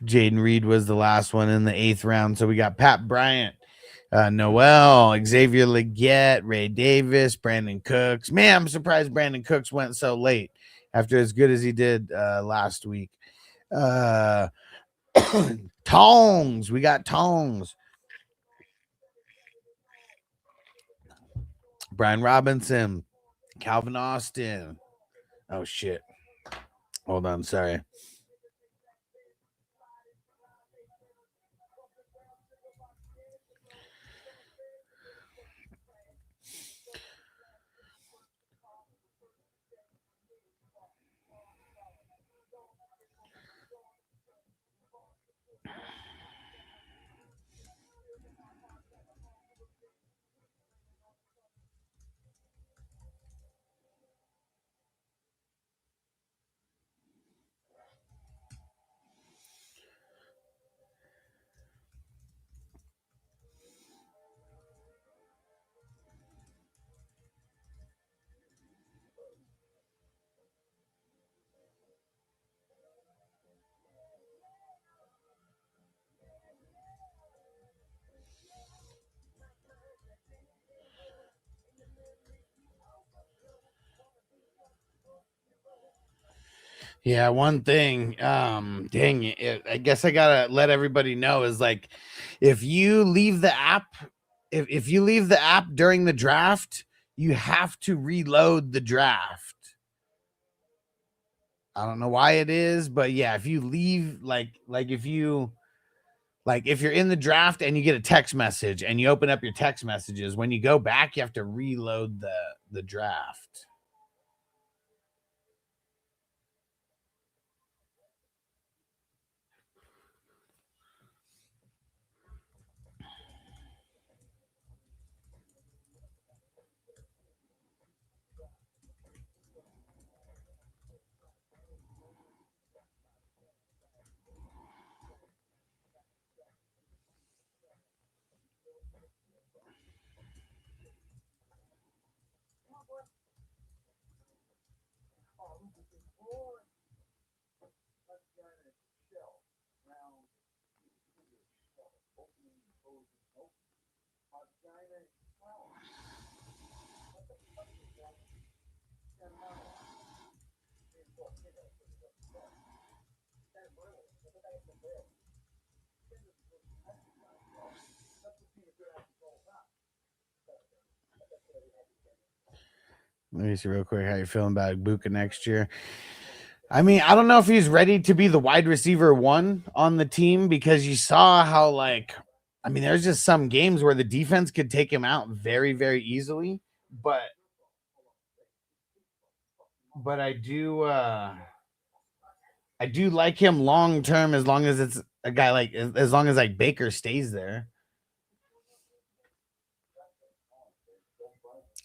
Jaden Reed was the last one in the 8th round. So we got Pat Bryant, Noel, Xavier Legette, Ray Davis, Brandon Cooks. Man, I'm surprised Brandon Cooks went so late after as good as he did last week. Tongs. We got Tongs. Brian Robinson, Calvin Austin. Oh, shit. Hold on. Sorry. Yeah, one thing, dang it, I guess I gotta let everybody know is like, if you leave the app, if you leave the app during the draft, you have to reload the draft. I don't know why it is, but yeah, if you leave, if you're in the draft and you get a text message and you open up your text messages, when you go back, you have to reload the draft. Let me see real quick how you feeling about Ibuka next year. I mean, I don't know if he's ready to be the wide receiver one on the team because you saw how, like, I mean, there's just some games where the defense could take him out very, very easily. But I do like him long term as long as it's a guy like as long as like Baker stays there.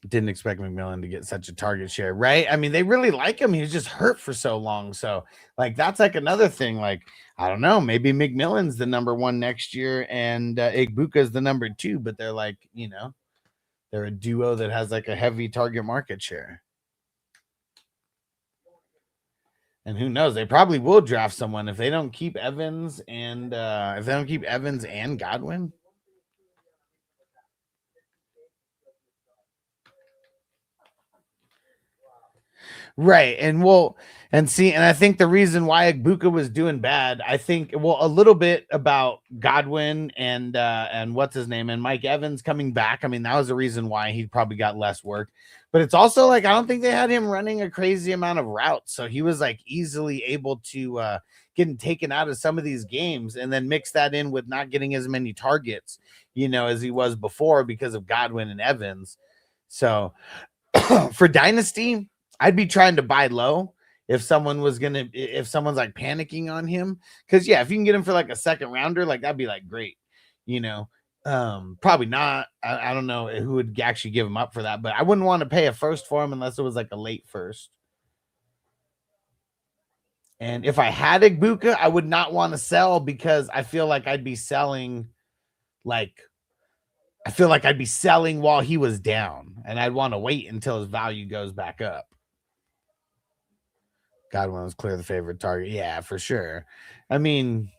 Didn't expect McMillan to get such a target share, right? I mean, they really like him. He was just hurt for so long. So, like, that's like another thing. Like, I don't know, maybe McMillan's the number one next year and Igbuka's the number two, but they're like, you know, they're a duo that has like a heavy target market share. And who knows? They probably will draft someone if they don't keep Evans and Godwin. Right. And I think the reason why Igbuka was doing bad, I think, a little bit about Godwin and what's his name and Mike Evans coming back. I mean, that was the reason why he probably got less work. But it's also like I don't think they had him running a crazy amount of routes. So he was like easily able to getting taken out of some of these games and then mix that in with not getting as many targets, you know, as he was before because of Godwin and Evans. So for Dynasty, I'd be trying to buy low if someone's like panicking on him. Cause yeah, if you can get him for like a second rounder, like that'd be like great, you know. Probably not. I don't know who would actually give him up for that, but I wouldn't want to pay a first for him unless it was like a late first. And if I had Igbuka, I would not want to sell because I feel like I'd be selling while he was down, and I'd want to wait until his value goes back up. Godwin was clear the favorite target. Yeah, for sure. I mean,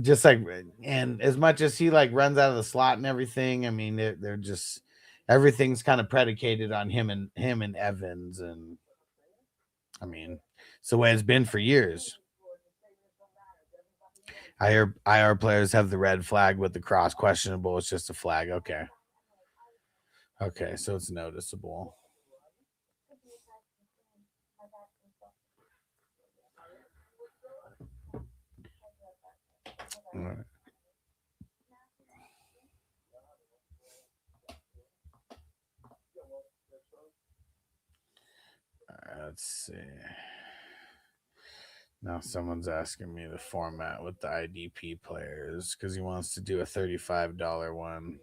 just like, and as much as he like runs out of the slot and everything, I mean, they're just everything's kind of predicated on him and Evans, and I mean, it's the way it's been for years. I hear IR players have the red flag with the cross questionable. It's just a flag. Okay. Okay, so it's noticeable. All right. Let's see. Now someone's asking me the format with the IDP players because he wants to do a $35 one.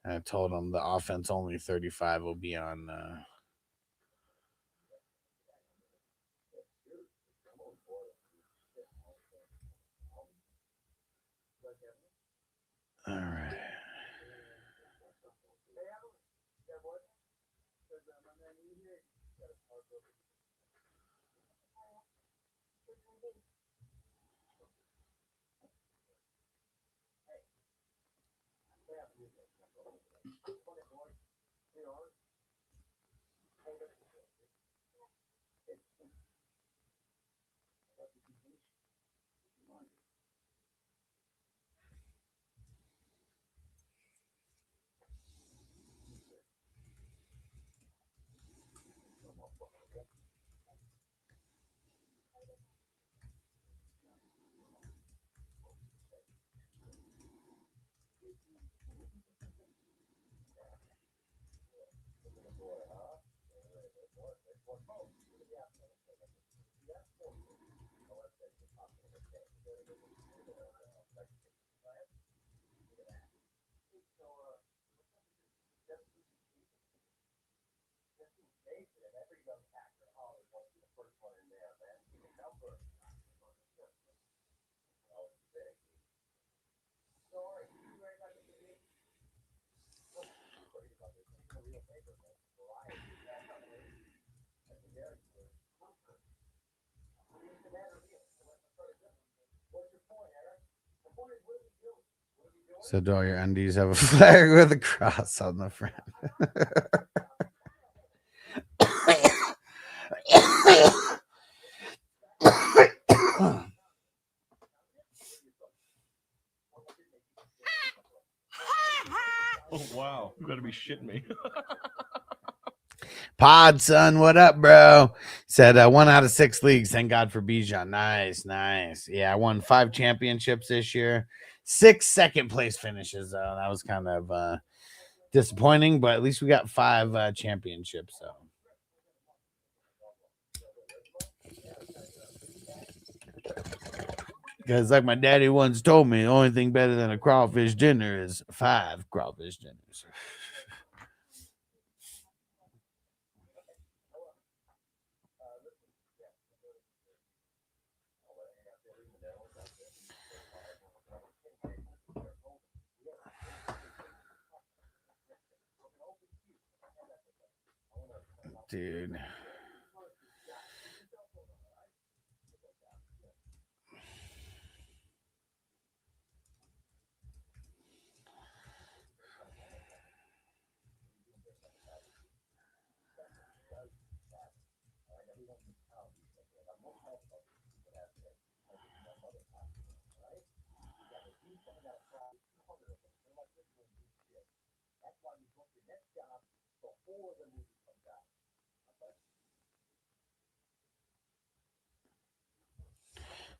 And I told him the offense only 35 will be on. All right. So do all your undies have a flag with a cross on the front? Oh wow, you gotta be shitting me. Pod, son, what up, bro? Said 1 out of 6 leagues. Thank God for Bijan. Nice. Yeah, I won 5 championships this year. 6 second place finishes, though. That was kind of disappointing, but at least we got 5 championships, so. Because like my daddy once told me, the only thing better than a crawfish dinner is 5 crawfish dinners. Dude.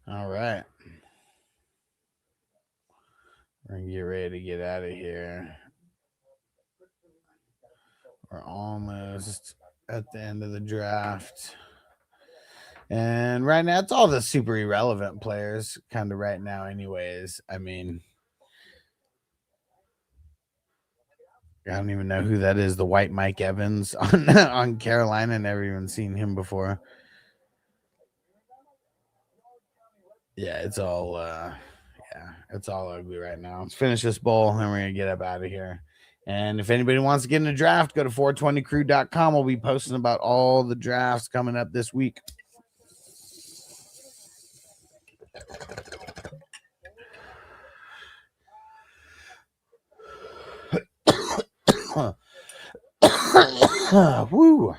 All right. We're going to get ready to get out of here. We're almost at the end of the draft. And right now, it's all the super irrelevant players kind of right now anyways. I mean, I don't even know who that is. The white Mike Evans on Carolina. Never even seen him before. Yeah, it's all ugly right now. Let's finish this bowl and we're gonna get up out of here. And if anybody wants to get in a draft, go to 420crew.com. We'll be posting about all the drafts coming up this week. Woo.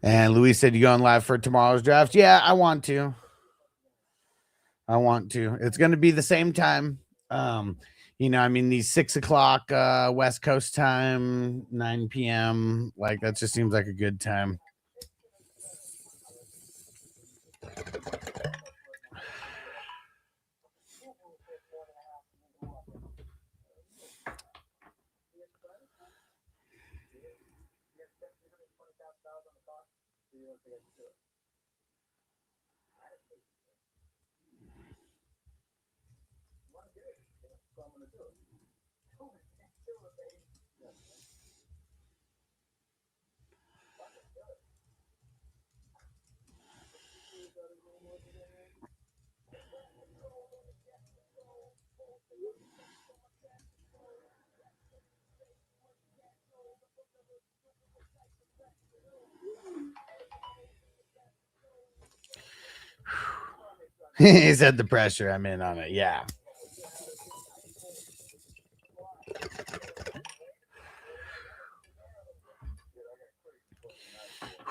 And Luis said, you going live for tomorrow's draft? Yeah, I want to. It's going to be the same time. These 6 o'clock West Coast time, 9 p.m. Like, that just seems like a good time. He said the pressure. I'm in on it. Yeah.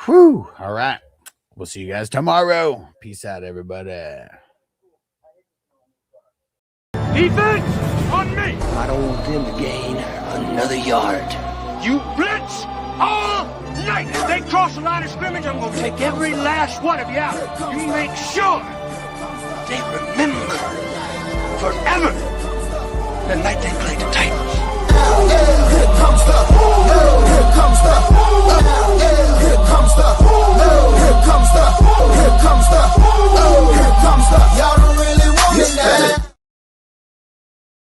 Whew. All right. We'll see you guys tomorrow. Peace out, everybody. Defense on me. I don't want them to gain another yard. You blitz all night. If they cross the line of scrimmage, I'm going to take every last one of you out. You make sure they remember forever the night they played the Titans. Here comes the, here comes the, here comes the, here comes the, here comes the.